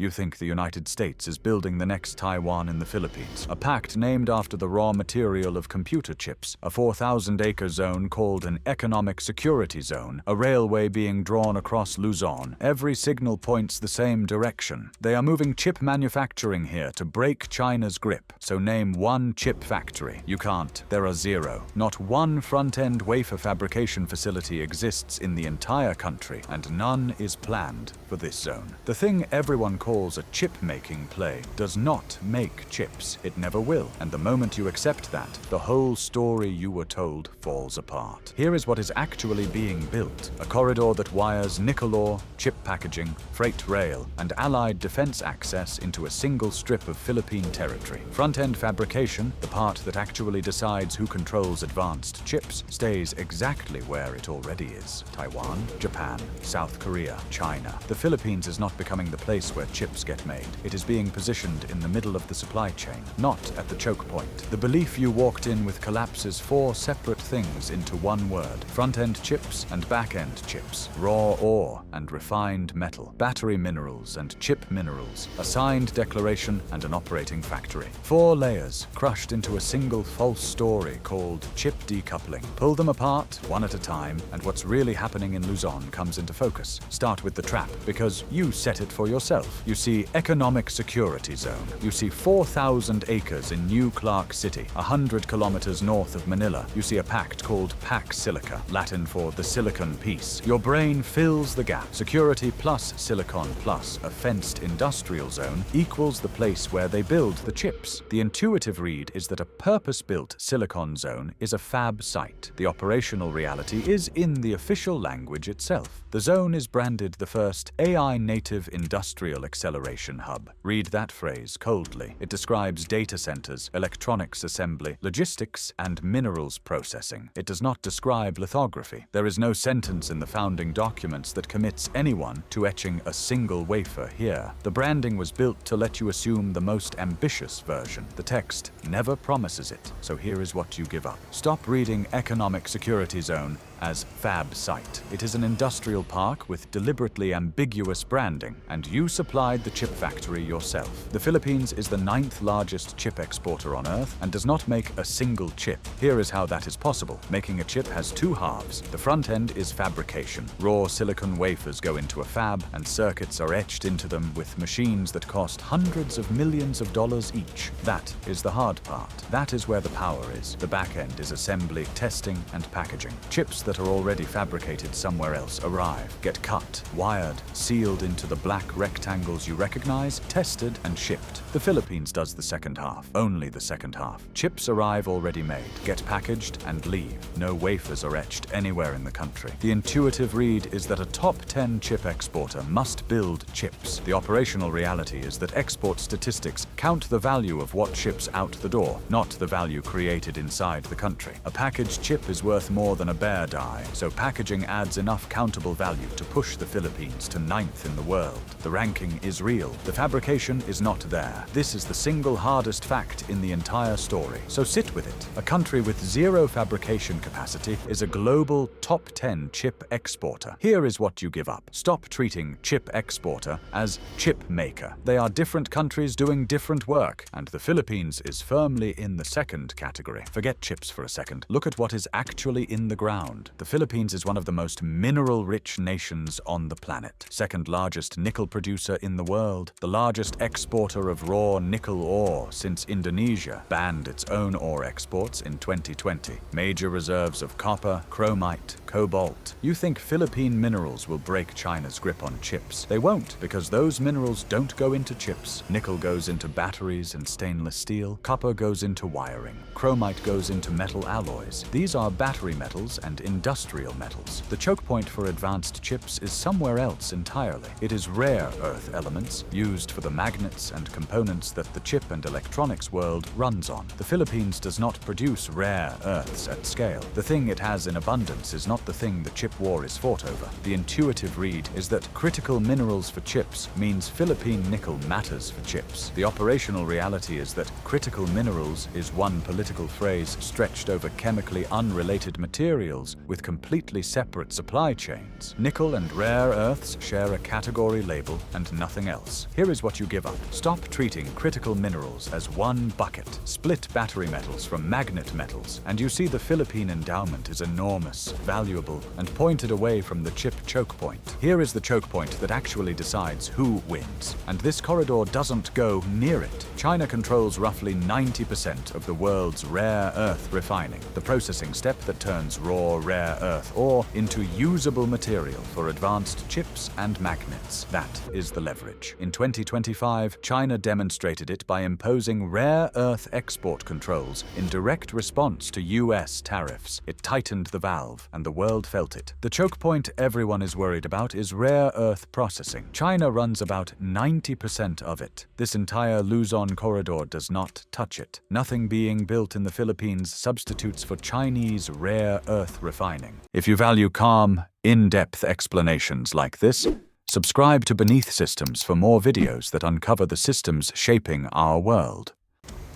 You think the United States is building the next Taiwan in the Philippines, a pact named after the raw material of computer chips, a 4,000-acre zone called an economic security zone, a railway being drawn across Luzon. Every signal points the same direction. They are moving chip manufacturing here to break China's grip. So name one chip factory. You can't. There are zero. Not one front-end wafer fabrication facility exists in the entire country, and none is planned for this zone. The thing everyone calls a chip-making play does not make chips. It never will. And the moment you accept that, the whole story you were told falls apart. Here is what is actually being built: a corridor that wires nickel ore, chip packaging, freight rail, and allied defense access into a single strip of Philippine territory. Front-end fabrication, the part that actually decides who controls advanced chips, stays exactly where it already is: Taiwan, Japan, South Korea, China. The Philippines is not becoming the place where chips get made. It is being positioned in the middle of the supply chain, not at the choke point. The belief you walked in with collapses four separate things into one word: front-end chips and back-end chips, raw ore and refined metal, battery minerals and chip minerals, a signed declaration and an operating factory. Four layers crushed into a single false story called chip decoupling. Pull them apart, one at a time, and what's really happening in Luzon comes into focus. Start with the trap, because you set it for yourself. You see economic security zone. You see 4,000 acres in New Clark City, 100 kilometers north of Manila. You see a pact called Pax Silica, Latin for the Silicon Peace. Your brain fills the gap. Security plus silicon plus a fenced industrial zone equals the place where they build the chips. The intuitive read is that a purpose-built silicon zone is a fab site. The operational reality is in the official language itself. The zone is branded the first AI-native industrial acceleration hub. Read that phrase coldly. It describes data centers, electronics assembly, logistics, and minerals processing. It does not describe lithography. There is no sentence in the founding documents that commits anyone to etching a single wafer here. The branding was built to let you assume the most ambitious version. The text never promises it, so here is what you give up. Stop reading economic security zone as fab site. It is an industrial park with deliberately ambiguous branding, and you supplied the chip factory yourself. The Philippines is the 9th largest chip exporter on Earth and does not make a single chip. Here is how that is possible. Making a chip has two halves. The front end is fabrication. Raw silicon wafers go into a fab, and circuits are etched into them with machines that cost hundreds of millions of dollars each. That is the hard part. That is where the power is. The back end is assembly, testing, and packaging. Chips that are already fabricated somewhere else arrive, get cut, wired, sealed into the black rectangles you recognize, tested, and shipped. The Philippines does the second half, only the second half. Chips arrive already made, get packaged, and leave. No wafers are etched anywhere in the country. The intuitive read is that a top 10 chip exporter must build chips. The operational reality is that export statistics count the value of what ships out the door, not the value created inside the country. A packaged chip is worth more than a bare die, so packaging adds enough countable value to push the Philippines to 9th in the world. The ranking is real. The fabrication is not there. This is the single hardest fact in the entire story, so sit with it. A country with zero fabrication capacity is a global top 10 chip exporter. Here is what you give up. Stop treating chip exporter as chip maker. They are different countries doing different work, and the Philippines is firmly in the second category. Forget chips for a second. Look at what is actually in the ground. The Philippines is one of the most mineral-rich nations on the planet. Second largest nickel producer in the world. The largest exporter of raw nickel ore since Indonesia banned its own ore exports in 2020. Major reserves of copper, chromite, cobalt. You think Philippine minerals will break China's grip on chips? They won't, because those minerals don't go into chips. Nickel goes into batteries and stainless steel. Copper goes into wiring. Chromite goes into metal alloys. These are battery metals and industrial metals. The choke point for advanced chips is somewhere else entirely. It is rare earth elements used for the magnets and components that the chip and electronics world runs on. The Philippines does not produce rare earths at scale. The thing it has in abundance is not not the thing the chip war is fought over. The intuitive read is that critical minerals for chips means Philippine nickel matters for chips. The operational reality is that critical minerals is one political phrase stretched over chemically unrelated materials with completely separate supply chains. Nickel and rare earths share a category label and nothing else. Here is what you give up. Stop treating critical minerals as one bucket. Split battery metals from magnet metals, and you see the Philippine endowment is enormous, valuable, and pointed away from the chip choke point. Here is the choke point that actually decides who wins, and this corridor doesn't go near it. China controls roughly 90% of the world's rare earth refining, the processing step that turns raw rare earth ore into usable material for advanced chips and magnets. That is the leverage. In 2025, China demonstrated it by imposing rare earth export controls in direct response to US tariffs. It tightened the valve, and the world felt it. The choke point everyone is worried about is rare earth processing. China runs about 90% of it. This entire Luzon corridor does not touch it. Nothing being built in the Philippines substitutes for Chinese rare earth refining. If you value calm, in-depth explanations like this, subscribe to Beneath Systems for more videos that uncover the systems shaping our world.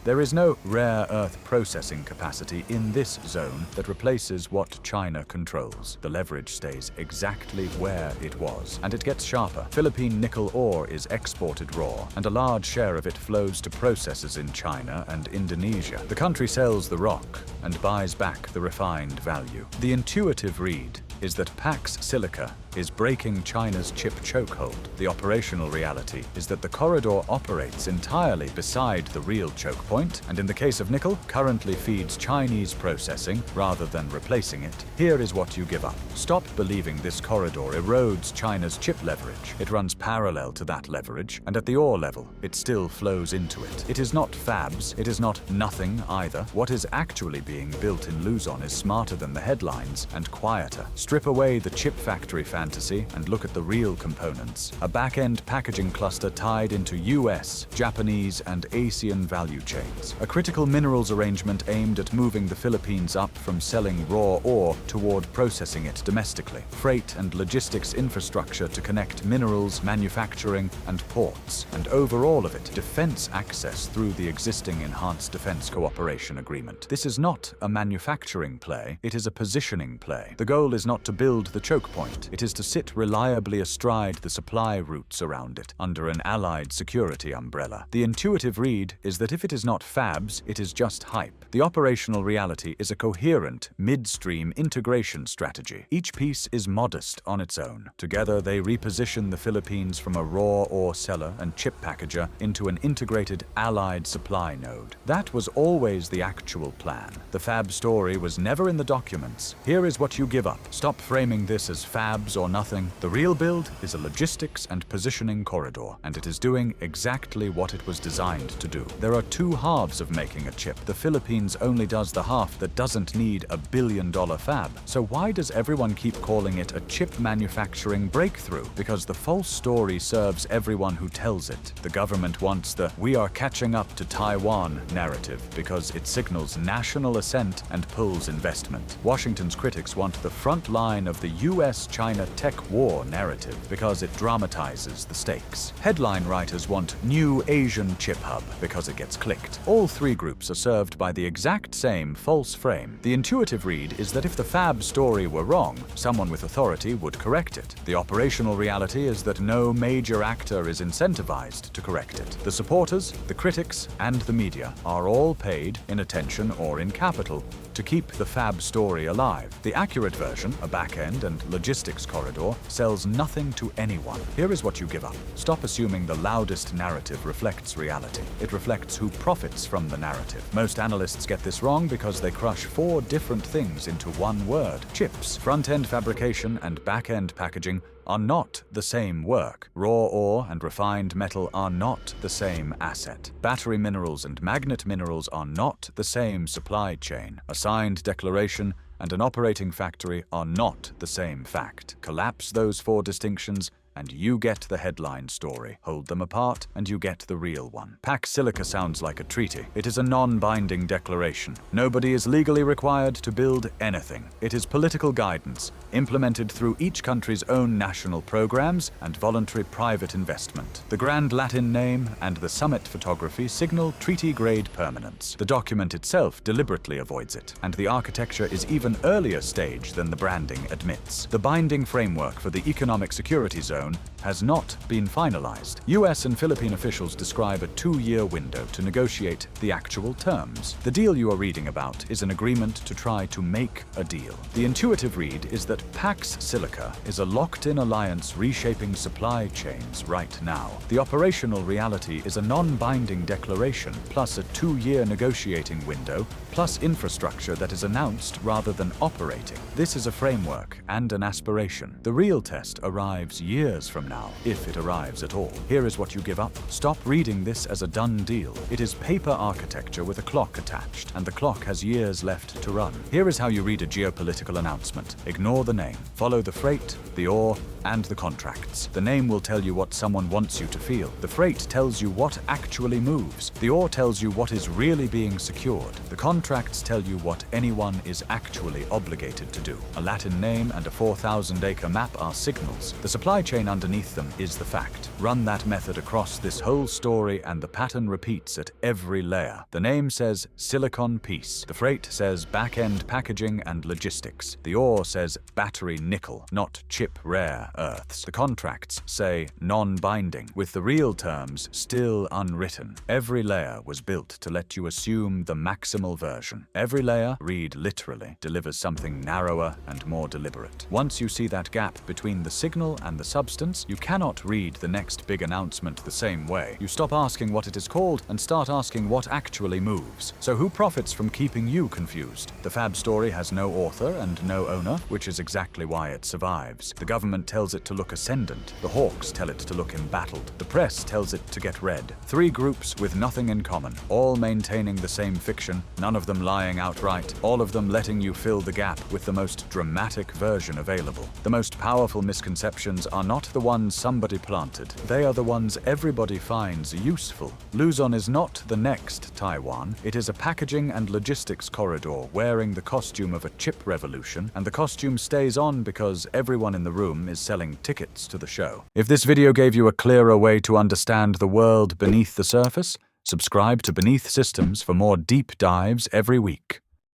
There is no rare earth processing capacity in this zone that replaces what China controls. The leverage stays exactly where it was, and it gets sharper. Philippine nickel ore is exported raw, and a large share of it flows to processors in China and Indonesia. The country sells the rock and buys back the refined value. The intuitive read is that Pax Silica is breaking China's chip chokehold. The operational reality is that the corridor operates entirely beside the real choke point, and in the case of nickel, currently feeds Chinese processing rather than replacing it. Here is what you give up. Stop believing this corridor erodes China's chip leverage. It runs parallel to that leverage, and at the ore level, it still flows into it. It is not fabs, it is not nothing either. What is actually being built in Luzon is smarter than the headlines and quieter. Strip away the chip factory fantasy and look at the real components. A back-end packaging cluster tied into US, Japanese, and Asian value chains. A critical minerals arrangement aimed at moving the Philippines up from selling raw ore toward processing it domestically. Freight and logistics infrastructure to connect minerals, manufacturing, and ports. And over all of it, defense access through the existing Enhanced Defense Cooperation Agreement. This is not a manufacturing play, it is a positioning play. The goal is not to build the choke point, it is to sit reliably astride the supply routes around it, under an allied security umbrella. The intuitive read is that if it is not fabs, it is just hype. The operational reality is a coherent, midstream integration strategy. Each piece is modest on its own. Together, they reposition the Philippines from a raw ore seller and chip packager into an integrated allied supply node. That was always the actual plan. The fab story was never in the documents. Here is what you give up. Stop framing this as fabs or nothing. The real build is a logistics and positioning corridor, and it is doing exactly what it was designed to do. There are two halves of making a chip. The Philippines only does the half that doesn't need a billion-dollar fab. So why does everyone keep calling it a chip manufacturing breakthrough? Because the false story serves everyone who tells it. The government wants the "we are catching up to Taiwan" narrative because it signals national assent and pulls investment. Washington's critics want the front line of the US-China tech war narrative because it dramatizes the stakes. Headline writers want new Asian chip hub because it gets clicked. All three groups are served by the exact same false frame. The intuitive read is that if the fab story were wrong, someone with authority would correct it. The operational reality is that no major actor is incentivized to correct it. The supporters, the critics, and the media are all paid in attention or in capital to keep the fab story alive. The accurate version, a back-end and logistics corridor, sells nothing to anyone. Here is what you give up. Stop assuming the loudest narrative reflects reality. It reflects who profits from the narrative. Most analysts get this wrong because they crush four different things into one word: chips. Front-end fabrication and back-end packaging are not the same work. Raw ore and refined metal are not the same asset. Battery minerals and magnet minerals are not the same supply chain. A signed declaration and an operating factory are not the same fact. Collapse those four distinctions, and you get the headline story. Hold them apart, and you get the real one. Pax Silica sounds like a treaty. It is a non-binding declaration. Nobody is legally required to build anything. It is political guidance, implemented through each country's own national programs and voluntary private investment. The grand Latin name and the summit photography signal treaty-grade permanence. The document itself deliberately avoids it, and the architecture is even earlier stage than the branding admits. The binding framework for the economic security zone has not been finalized. US and Philippine officials describe a 2-year window to negotiate the actual terms. The deal you are reading about is an agreement to try to make a deal. The intuitive read is that Pax Silica is a locked-in alliance reshaping supply chains right now. The operational reality is a non-binding declaration, plus a 2-year negotiating window, plus infrastructure that is announced rather than operating. This is a framework and an aspiration. The real test arrives years from now, if it arrives at all. Here is what you give up. Stop reading this as a done deal. It is paper architecture with a clock attached, and the clock has years left to run. Here is how you read a geopolitical announcement. Ignore the name. Follow the freight, the ore, and the contracts. The name will tell you what someone wants you to feel. The freight tells you what actually moves. The ore tells you what is really being secured. The contracts tell you what anyone is actually obligated to do. A Latin name and a 4,000-acre map are signals. The supply chain underneath them is the fact. Run that method across this whole story and the pattern repeats at every layer. The name says silicon piece. The freight says back-end packaging and logistics. The ore says battery nickel, not chip rare earths. The contracts say non-binding, with the real terms still unwritten. Every layer was built to let you assume the maximal version. Every layer, read literally, delivers something narrower and more deliberate. Once you see that gap between the signal and the substance, you cannot read the next big announcement the same way. You stop asking what it is called and start asking what actually moves. So who profits from keeping you confused? The fab story has no author and no owner, which is exactly why it survives. The government tells it to look ascendant. The hawks tell it to look embattled. The press tells it to get read. 3 groups with nothing in common, all maintaining the same fiction, none of them lying outright, all of them letting you fill the gap with the most dramatic version available. The most powerful misconceptions are not the ones somebody planted. They are the ones everybody finds useful. Luzon is not the next Taiwan. It is a packaging and logistics corridor wearing the costume of a chip revolution, and the costume stays on because everyone in the room is selling tickets to the show. If this video gave you a clearer way to understand the world beneath the surface, subscribe to Beneath Systems for more deep dives every week.